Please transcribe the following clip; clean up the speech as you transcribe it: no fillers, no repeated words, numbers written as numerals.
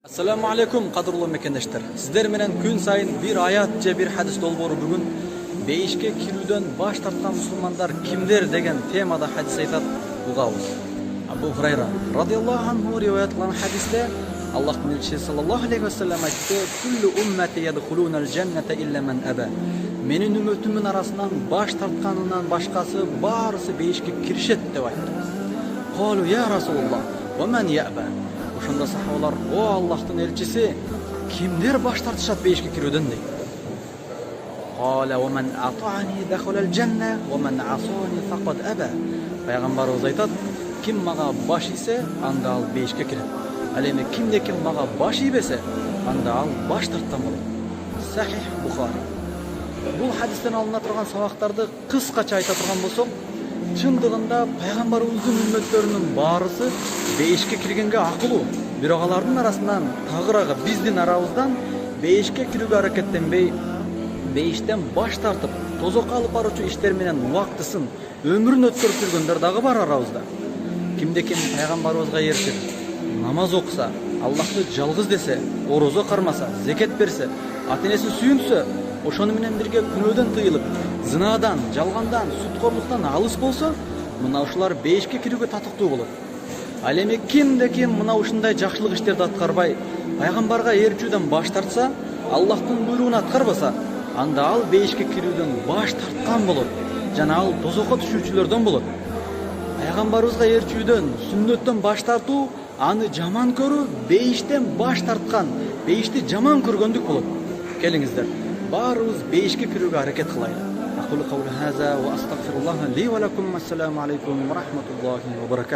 Assalamu alaikum qadrulы мекендештер. Сіздер менен күн сайын bir аят же bir хадис долбоору бүгүн бейишке кирүүдөн баш тарткан мусулмандар кимдер деген темада хадис айтат угабыз. Абу Хурайра радиаллаху анху риваятланган хадисте Аллахтын элчиси саллаллаху алейхи вассалам айтты: "Куллу уммати ядхулунал джанната илля ман аба." Менин үммөтүмдүн арасынан баш тартканынан башкасы баарысы бейишке киришет деп айтты. Калу я Расулуллах, ва ман яба? Ошондо сахабалар: "О Аллахтын элчиси, кимдер баш тартышат бейишке кирүүдөн?" дейт. Кала: "Ва ман атаани дахалал джанна, ва ман асани фақад аба." Пайгамбарыбыз айтат: "Ким мага баш ийсе, анда ал бейишке кирет. Ал эми кимде ким мага баш ийбесе, анда ал баш тарткан болот." Сахих Бухари. Бул хадистен алына турган сабактарды кыскача айта турган болсок, чындыгында пайгамбарыбыздын үммөттөрүнүн баарысы бейишке киргенге акылуу. Бирок алардын арасынан тагыраагы биздин арабыздан бейишке кирүүгө аракеттенбей, бейиштен баш тартып, тозокко алып баруучу иштер менен убактысын, өмүрүн өткөрүп жүргөндөр дагы бар арабызда. Кимде ким пайгамбарыбызга ээрчип, намаз окуса, Аллахты жалгыз десе, орозо кармаса, зекет берсе, ата-энесин сүйүнсө, ошону менен бирге күнөөдөн тыйылып, зынадан, жалгандан, суткорлуктан алыс болсо, мына ушулар бейишке кирүүгө татыктуу болот. Ал эми кимде ким мына ушундай жакшылык иштерди аткарбай, пайгамбарга ээрчүүдөн баш тартса, Аллахтын буйругун аткарбаса, анда ал бейишке кирүүдөн баш тарткан болот жана ал тозокко түшүүчүлөрдөн болот. Пайгамбарыбызга ээрчүүдөн, сүннөттөн баш тартуу аны жаман көрүү, бейиштен баш тарткан, бейишти жаман көргөндүк болот. Келиңиздер, баарыбыз бейишке кирүүгө аракет кылайлы. Aqulu qawli hadha wa astaghfirullah li wa lakum. Assalamu alaykum wa rahmatullahi wa barakatuh.